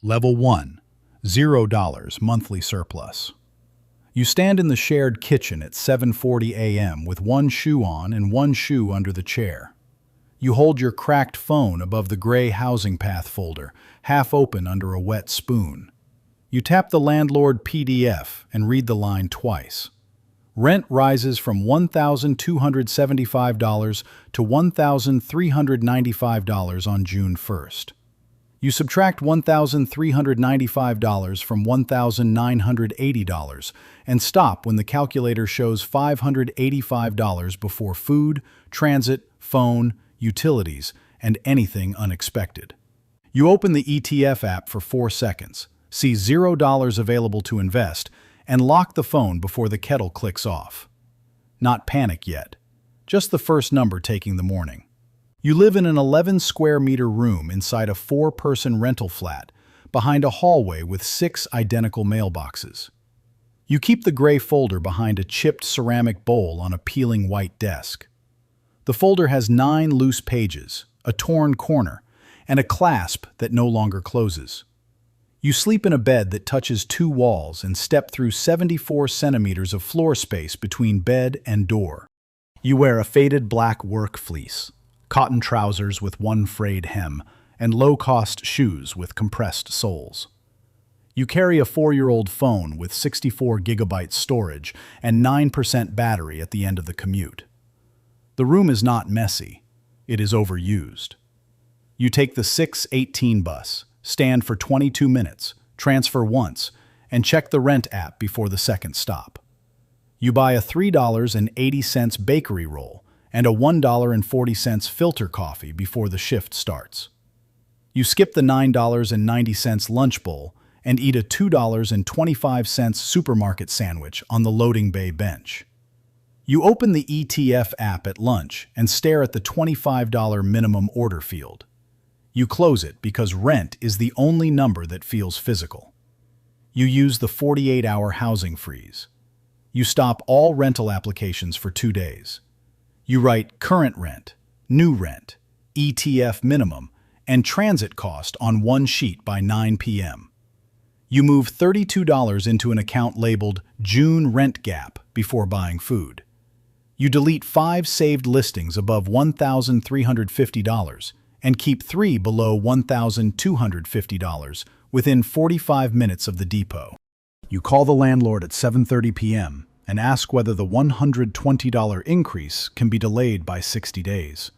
Level 1. $0 monthly surplus. You stand in the shared kitchen at 7:40 a.m. with one shoe on and one shoe under the chair. You hold your cracked phone above the gray housing path folder, half open under a wet spoon. You tap the landlord PDF and read the line twice. Rent rises from $1,275 to $1,395 on June 1st. You subtract $1,395 from $1,980 and stop when the calculator shows $585 before food, transit, phone, utilities, and anything unexpected. You open the ETF app for 4 seconds, see $0 available to invest, and lock the phone before the kettle clicks off. Not panic yet, just the first number taking the morning. You live in an 11-square-meter room inside a 4-person rental flat, behind a hallway with 6 identical mailboxes. You keep the gray folder behind a chipped ceramic bowl on a peeling white desk. The folder has 9 loose pages, a torn corner, and a clasp that no longer closes. You sleep in a bed that touches 2 walls and step through 74 centimeters of floor space between bed and door. You wear a faded black work fleece, cotton trousers with one frayed hem, and low-cost shoes with compressed soles. You carry a 4-year-old phone with 64 gigabyte storage and 9% battery at the end of the commute. The room is not messy. It is overused. You take the 6:18 bus, stand for 22 minutes, transfer once, and check the rent app before the second stop. You buy a $3.80 bakery roll and a $1.40 filter coffee before the shift starts. You skip the $9.90 lunch bowl and eat a $2.25 supermarket sandwich on the loading bay bench. You open the ETF app at lunch and stare at the $25 minimum order field. You close it because rent is the only number that feels physical. You use the 48-hour housing freeze. You stop all rental applications for 2 days. You write current rent, new rent, ETF minimum, and transit cost on one sheet by 9 p.m. You move $32 into an account labeled June Rent Gap before buying food. You delete 5 saved listings above $1,350 and keep 3 below $1,250 within 45 minutes of the depot. You call the landlord at 7:30 p.m. and ask whether the $120 increase can be delayed by 60 days.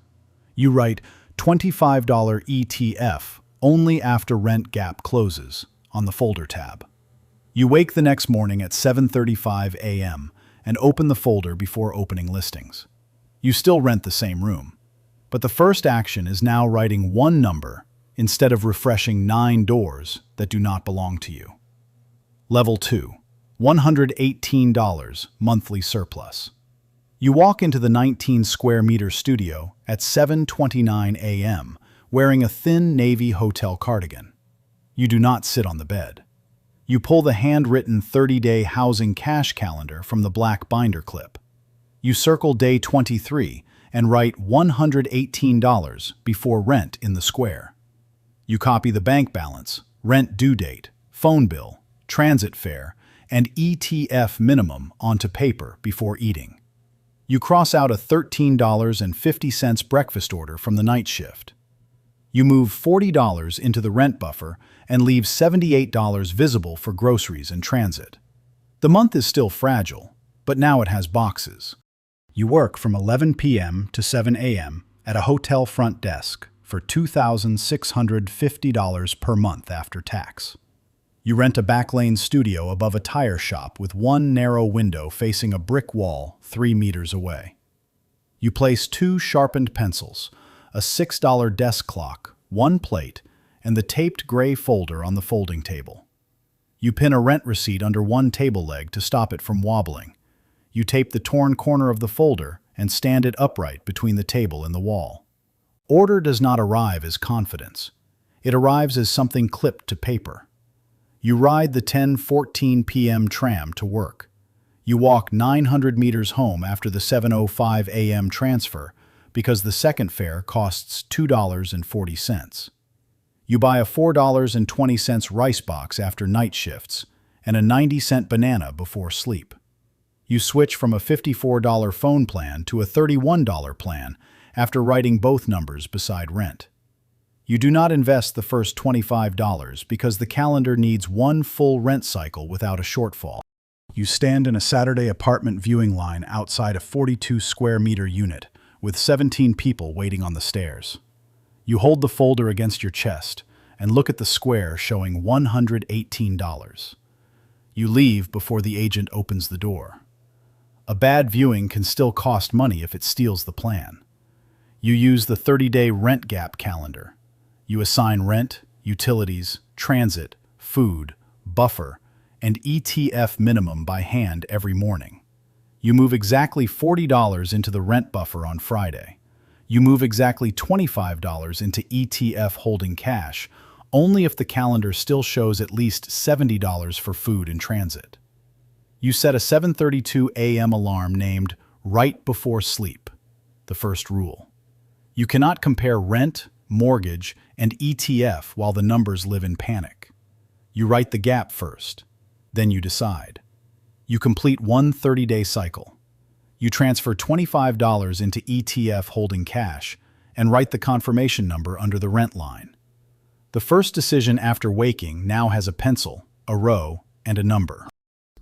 You write $25 ETF only after rent gap closes on the folder tab. You wake the next morning at 7:35 a.m. and open the folder before opening listings. You still rent the same room, but the first action is now writing one number instead of refreshing 9 doors that do not belong to you. Level 2. $118 monthly surplus. You walk into the 19-square-meter studio at 7:29 a.m. wearing a thin navy hotel cardigan. You do not sit on the bed. You pull the handwritten 30-day housing cash calendar from the black binder clip. You circle day 23 and write $118 before rent in the square. You copy the bank balance, rent due date, phone bill, transit fare, and ETF minimum onto paper before eating. You cross out a $13.50 breakfast order from the night shift. You move $40 into the rent buffer and leave $78 visible for groceries and transit. The month is still fragile, but now it has boxes. You work from 11 p.m. to 7 a.m. at a hotel front desk for $2,650 per month after tax. You rent a backlane studio above a tire shop with one narrow window facing a brick wall 3 meters away. You place 2 sharpened pencils, a $6 desk clock, 1 plate, and the taped gray folder on the folding table. You pin a rent receipt under one table leg to stop it from wobbling. You tape the torn corner of the folder and stand it upright between the table and the wall. Order does not arrive as confidence. It arrives as something clipped to paper. You ride the 10:14 p.m. tram to work. You walk 900 meters home after the 7:05 a.m. transfer because the second fare costs $2.40. You buy a $4.20 rice box after night shifts and a 90-cent banana before sleep. You switch from a $54 phone plan to a $31 plan after writing both numbers beside rent. You do not invest the first $25 because the calendar needs one full rent cycle without a shortfall. You stand in a Saturday apartment viewing line outside a 42-square-meter unit with 17 people waiting on the stairs. You hold the folder against your chest and look at the square showing $118. You leave before the agent opens the door. A bad viewing can still cost money if it steals the plan. You use the 30-day rent gap calendar. You assign rent, utilities, transit, food, buffer, and ETF minimum by hand every morning. You move exactly $40 into the rent buffer on Friday. You move exactly $25 into ETF holding cash, only if the calendar still shows at least $70 for food and transit. You set a 7:32 a.m. alarm named right before sleep, the first rule. You cannot compare rent, mortgage, and ETF while the numbers live in panic. You write the gap first, then you decide. You complete one 30-day cycle. You transfer $25 into ETF holding cash and write the confirmation number under the rent line. The first decision after waking now has a pencil, a row, and a number.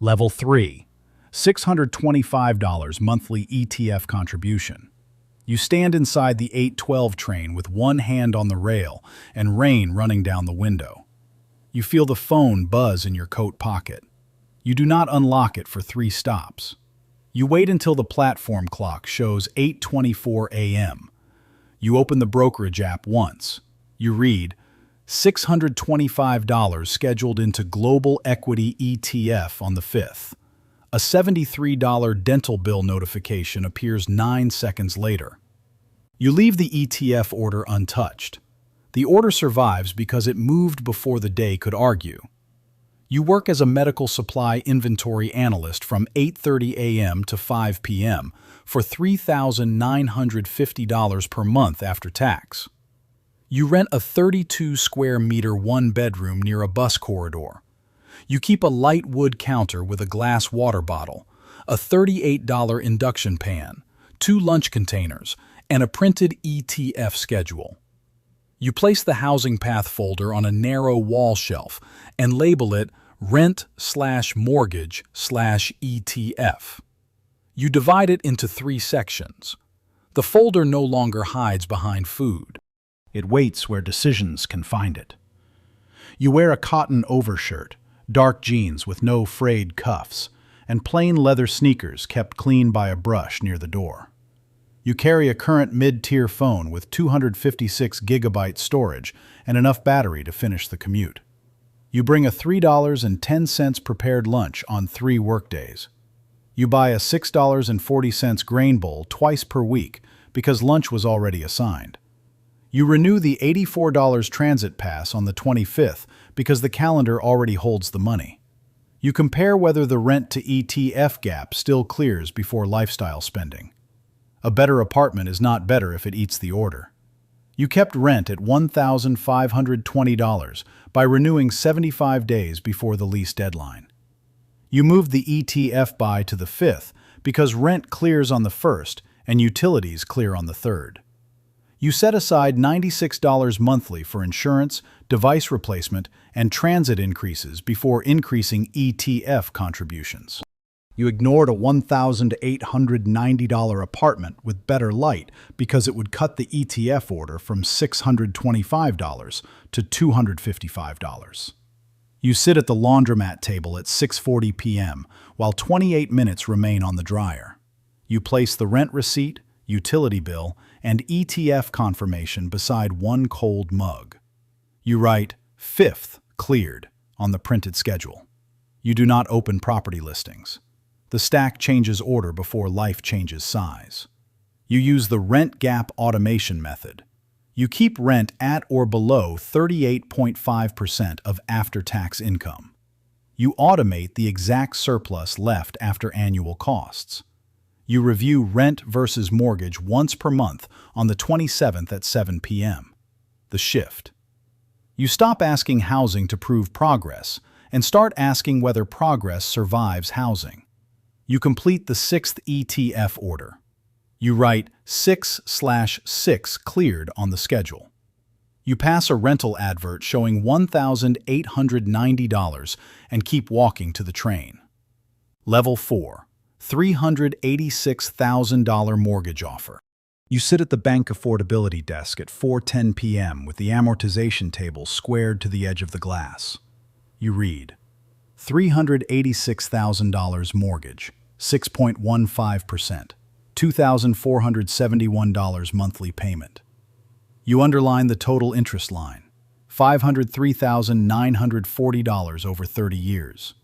Level 3, $625 monthly ETF contribution. You stand inside the 812 train with one hand on the rail and rain running down the window. You feel the phone buzz in your coat pocket. You do not unlock it for 3 stops. You wait until the platform clock shows 8:24 a.m. You open the brokerage app once. You read, $625 scheduled into Global Equity ETF on the 5th. A $73 dental bill notification appears 9 seconds later. You leave the ETF order untouched. The order survives because it moved before the day could argue. You work as a medical supply inventory analyst from 8:30 a.m. to 5 p.m. for $3,950 per month after tax. You rent a 32-square-meter one-bedroom near a bus corridor. You keep a light wood counter with a glass water bottle, a $38 induction pan, 2 lunch containers, and a printed ETF schedule. You place the housing path folder on a narrow wall shelf and label it Rent/Mortgage/ETF. You divide it into 3 sections. The folder no longer hides behind food. It waits where decisions can find it. You wear a cotton overshirt, dark jeans with no frayed cuffs, and plain leather sneakers kept clean by a brush near the door. You carry a current mid-tier phone with 256 gigabyte storage and enough battery to finish the commute. You bring a $3.10 prepared lunch on 3 workdays. You buy a $6.40 grain bowl twice per week because lunch was already assigned. You renew the $84 transit pass on the 25th because the calendar already holds the money. You compare whether the rent to ETF gap still clears before lifestyle spending. A better apartment is not better if it eats the order. You kept rent at $1,520 by renewing 75 days before the lease deadline. You moved the ETF buy to the 5th because rent clears on the 1st and utilities clear on the 3rd. You set aside $96 monthly for insurance, device replacement, and transit increases before increasing ETF contributions. You ignored a $1,890 apartment with better light because it would cut the ETF order from $625 to $255. You sit at the laundromat table at 6:40 p.m. while 28 minutes remain on the dryer. You place the rent receipt, utility bill, and ETF confirmation beside one cold mug. You write 5th cleared on the printed schedule. You do not open property listings. The stack changes order before life changes size. You use the rent gap automation method. You keep rent at or below 38.5% of after-tax income. You automate the exact surplus left after annual costs. You review rent versus mortgage once per month on the 27th at 7 p.m. The shift. You stop asking housing to prove progress and start asking whether progress survives housing. You complete the 6th ETF order. You write 6/6 cleared on the schedule. You pass a rental advert showing $1,890 and keep walking to the train. Level 4, $386,000 mortgage offer. You sit at the bank affordability desk at 4:10 p.m. with the amortization table squared to the edge of the glass. You read, $386,000 mortgage, 6.15%, $2,471 monthly payment. You underline the total interest line, $503,940 over 30 years.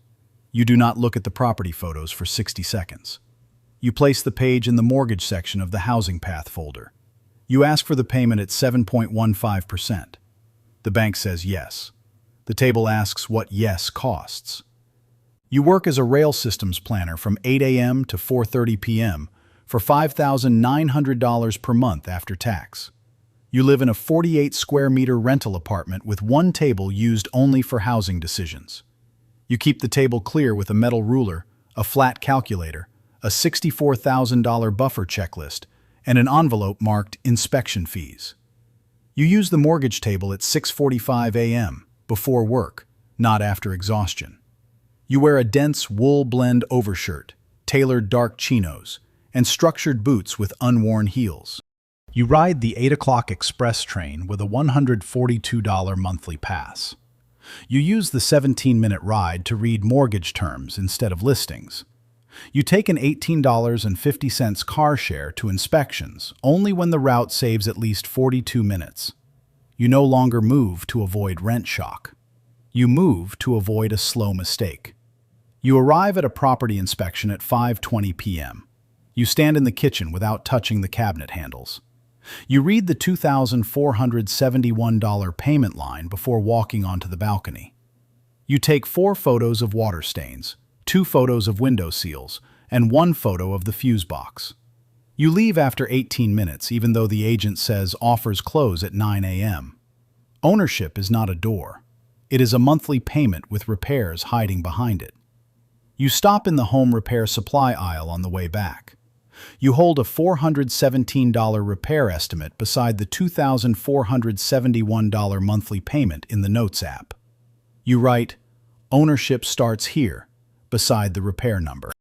You do not look at the property photos for 60 seconds. You place the page in the mortgage section of the Housing Path folder. You ask for the payment at 7.15%. The bank says yes. The table asks what yes costs. You work as a rail systems planner from 8 a.m. to 4:30 p.m. for $5,900 per month after tax. You live in a 48-square-meter rental apartment with one table used only for housing decisions. You keep the table clear with a metal ruler, a flat calculator, a $64,000 buffer checklist, and an envelope marked inspection fees. You use the mortgage table at 6:45 a.m., before work, not after exhaustion. You wear a dense wool blend overshirt, tailored dark chinos, and structured boots with unworn heels. You ride the 8 o'clock express train with a $142 monthly pass. You use the 17-minute ride to read mortgage terms instead of listings. You take an $18.50 car share to inspections only when the route saves at least 42 minutes. You no longer move to avoid rent shock. You move to avoid a slow mistake. You arrive at a property inspection at 5:20 p.m. You stand in the kitchen without touching the cabinet handles. You read the $2,471 payment line before walking onto the balcony. You take 4 photos of water stains, 2 photos of window seals, and 1 photo of the fuse box. You leave after 18 minutes even though the agent says offers close at 9 a.m. Ownership is not a door. It is a monthly payment with repairs hiding behind it. You stop in the home repair supply aisle on the way back. You hold a $417 repair estimate beside the $2,471 monthly payment in the Notes app. You write, "Ownership starts here," beside the repair number.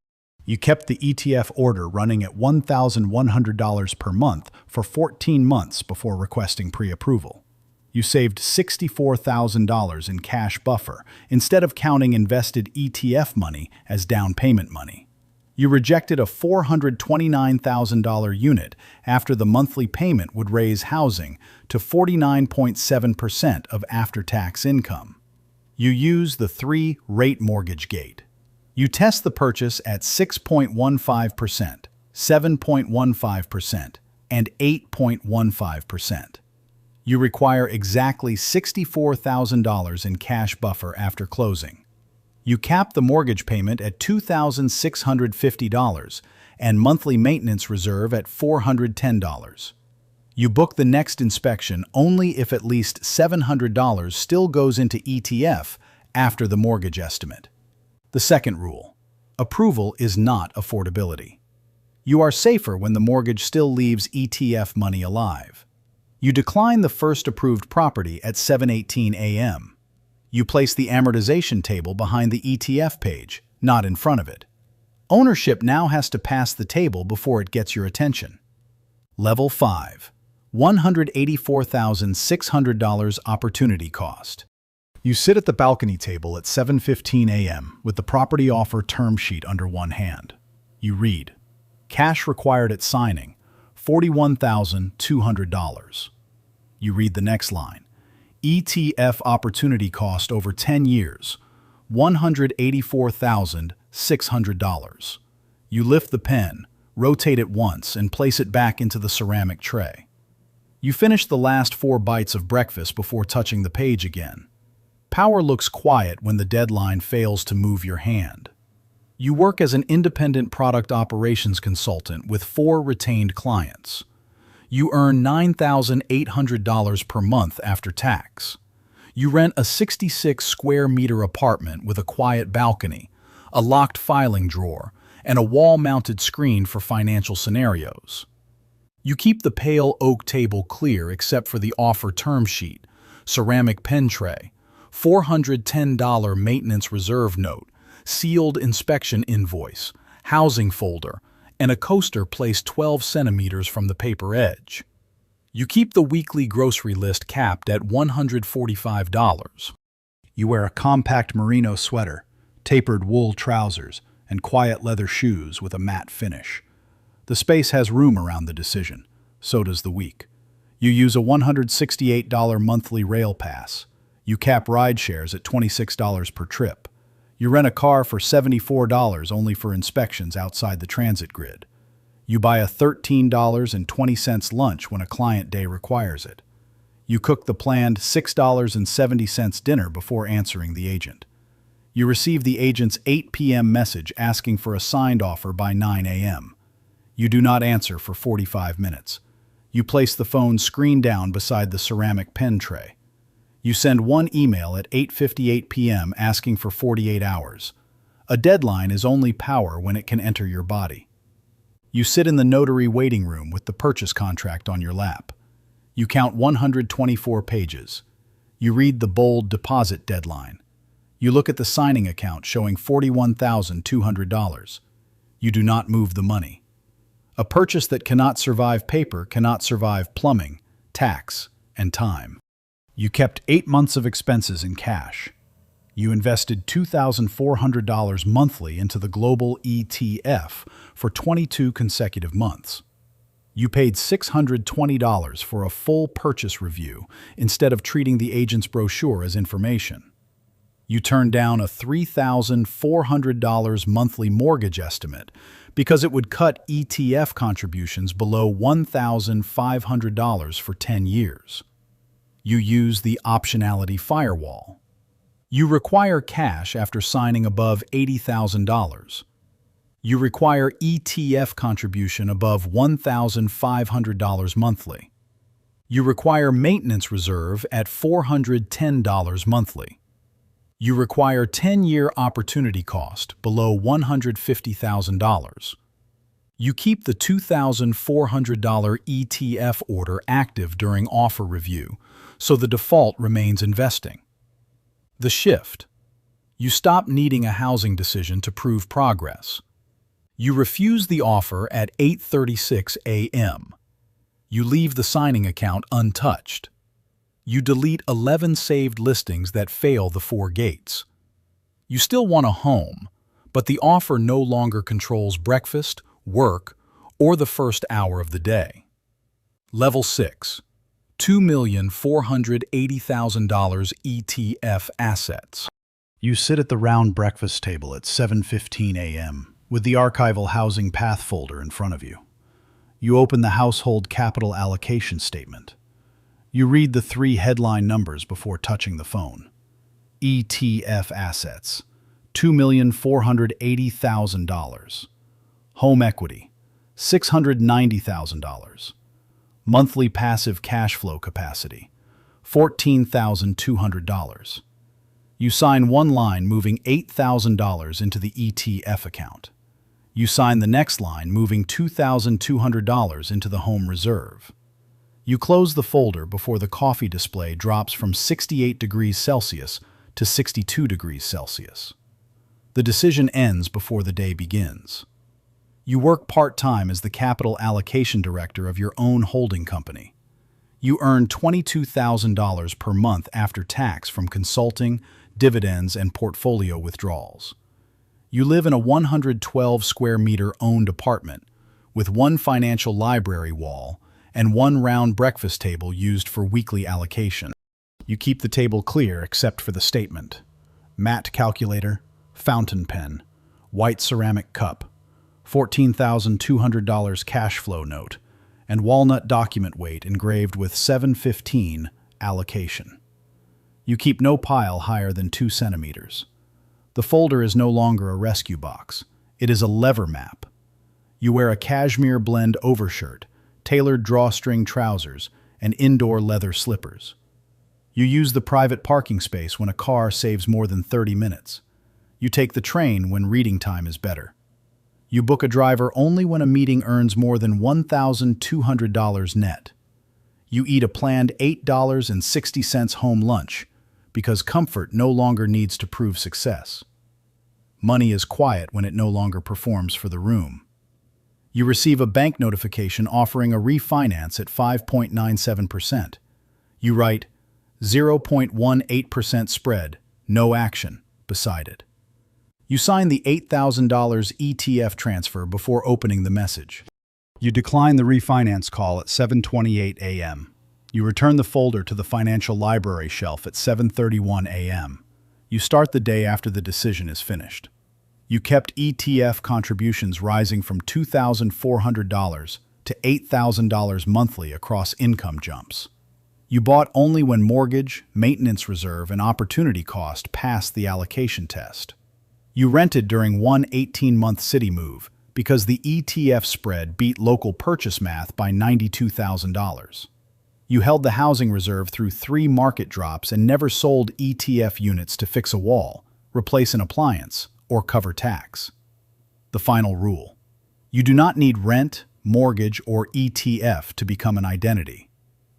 You kept the ETF order running at $1,100 per month for 14 months before requesting pre-approval. You saved $64,000 in cash buffer instead of counting invested ETF money as down payment money. You rejected a $429,000 unit after the monthly payment would raise housing to 49.7% of after-tax income. You use the 3-rate mortgage gate. You test the purchase at 6.15%, 7.15%, and 8.15%. You require exactly $64,000 in cash buffer after closing. You cap the mortgage payment at $2,650 and monthly maintenance reserve at $410. You book the next inspection only if at least $700 still goes into ETF after the mortgage estimate. The second rule: approval is not affordability. You are safer when the mortgage still leaves ETF money alive. You decline the first approved property at 7:18 a.m. You place the amortization table behind the ETF page, not in front of it. Ownership now has to pass the table before it gets your attention. Level 5, $184,600 opportunity cost. You sit at the balcony table at 7:15 a.m. with the property offer term sheet under one hand. You read, cash required at signing, $41,200. You read the next line, ETF opportunity cost over 10 years, $184,600. You lift the pen, rotate it once, and place it back into the ceramic tray. You finish the last 4 bites of breakfast before touching the page again. Power looks quiet when the deadline fails to move your hand. You work as an independent product operations consultant with 4 retained clients. You earn $9,800 per month after tax. You rent a 66 square meter apartment with a quiet balcony, a locked filing drawer, and a wall-mounted screen for financial scenarios. You keep the pale oak table clear except for the offer term sheet, ceramic pen tray, $410 maintenance reserve note, sealed inspection invoice, housing folder, and a coaster placed 12 centimeters from the paper edge. You keep the weekly grocery list capped at $145. You wear a compact merino sweater, tapered wool trousers, and quiet leather shoes with a matte finish. The space has room around the decision. So does the week. You use a $168 monthly rail pass. You cap ride shares at $26 per trip. You rent a car for $74 only for inspections outside the transit grid. You buy a $13.20 lunch when a client day requires it. You cook the planned $6.70 dinner before answering the agent. You receive the agent's 8 p.m. message asking for a signed offer by 9 a.m. You do not answer for 45 minutes. You place the phone screen down beside the ceramic pen tray. You send one email at 8:58 p.m. asking for 48 hours. A deadline is only power when it can enter your body. You sit in the notary waiting room with the purchase contract on your lap. You count 124 pages. You read the bold deposit deadline. You look at the signing account showing $41,200. You do not move the money. A purchase that cannot survive paper cannot survive plumbing, tax, and time. You kept 8 months of expenses in cash. You invested $2,400 monthly into the global ETF for 22 consecutive months. You paid $620 for a full purchase review instead of treating the agent's brochure as information. You turned down a $3,400 monthly mortgage estimate because it would cut ETF contributions below $1,500 for 10 years. You use the optionality firewall. You require cash after signing above $80,000. You require ETF contribution above $1,500 monthly. You require maintenance reserve at $410 monthly. You require 10-year opportunity cost below $150,000. You keep the $2,400 ETF order active during offer review, so the default remains investing. The shift. You stop needing a housing decision to prove progress. You refuse the offer at 8:36 a.m. You leave the signing account untouched. You delete 11 saved listings that fail the 4 gates. You still want a home, but the offer no longer controls breakfast, work, or the first hour of the day. Level 6. $2,480,000 ETF assets. You sit at the round breakfast table at 7:15 a.m. with the archival housing path folder in front of you. You open the household capital allocation statement. You read the 3 headline numbers before touching the phone. ETF assets, $2,480,000. Home equity, $690,000. Monthly passive cash flow capacity, $14,200. You sign one line moving $8,000 into the ETF account. You sign the next line moving $2,200 into the home reserve. You close the folder before the coffee display drops from 68 degrees Celsius to 62 degrees Celsius. The decision ends before the day begins. You work part-time as the capital allocation director of your own holding company. You earn $22,000 per month after tax from consulting, dividends, and portfolio withdrawals. You live in a 112 square meter owned apartment with 1 financial library wall and 1 round breakfast table used for weekly allocation. You keep the table clear except for the statement. Matte calculator, fountain pen, white ceramic cup, $14,200 cash flow note, and walnut document weight engraved with 715 allocation. You keep no pile higher than 2 centimeters. The folder is no longer a rescue box. It is a lever map. You wear a cashmere blend overshirt, tailored drawstring trousers, and indoor leather slippers. You use the private parking space when a car saves more than 30 minutes. You take the train when reading time is better. You book a driver only when a meeting earns more than $1,200 net. You eat a planned $8.60 home lunch because comfort no longer needs to prove success. Money is quiet when it no longer performs for the room. You receive a bank notification offering a refinance at 5.97%. You write 0.18% spread, no action, beside it. You sign the $8,000 ETF transfer before opening the message. You decline the refinance call at 7:28 a.m. You return the folder to the financial library shelf at 7:31 a.m. You start the day after the decision is finished. You kept ETF contributions rising from $2,400 to $8,000 monthly across income jumps. You bought only when mortgage, maintenance reserve, and opportunity cost passed the allocation test. You rented during one 18-month city move because the ETF spread beat local purchase math by $92,000. You held the housing reserve through 3 market drops and never sold ETF units to fix a wall, replace an appliance, or cover tax. The final rule: you do not need rent, mortgage, or ETF to become an identity.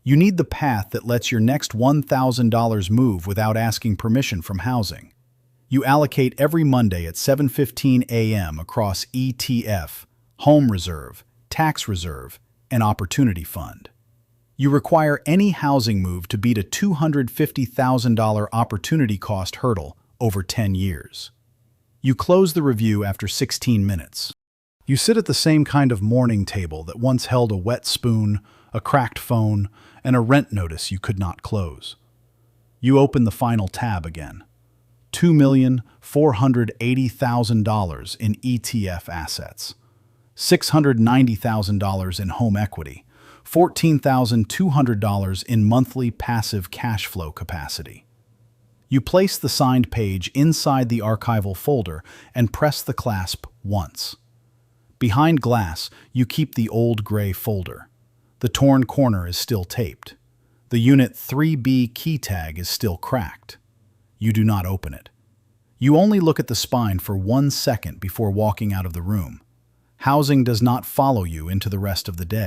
You need the path that lets your next $1,000 move without asking permission from housing. You allocate every Monday at 7:15 a.m. across ETF, home reserve, tax reserve, and opportunity fund. You require any housing move to beat a $250,000 opportunity cost hurdle over 10 years. You close the review after 16 minutes. You sit at the same kind of morning table that once held a wet spoon, a cracked phone, and a rent notice you could not close. You open the final tab again. $2,480,000 in ETF assets, $690,000 in home equity, $14,200 in monthly passive cash flow capacity. You place the signed page inside the archival folder and press the clasp once. Behind glass, you keep the old gray folder. The torn corner is still taped. The Unit 3B key tag is still cracked. You do not open it. You only look at the spine for 1 second before walking out of the room. Housing does not follow you into the rest of the day.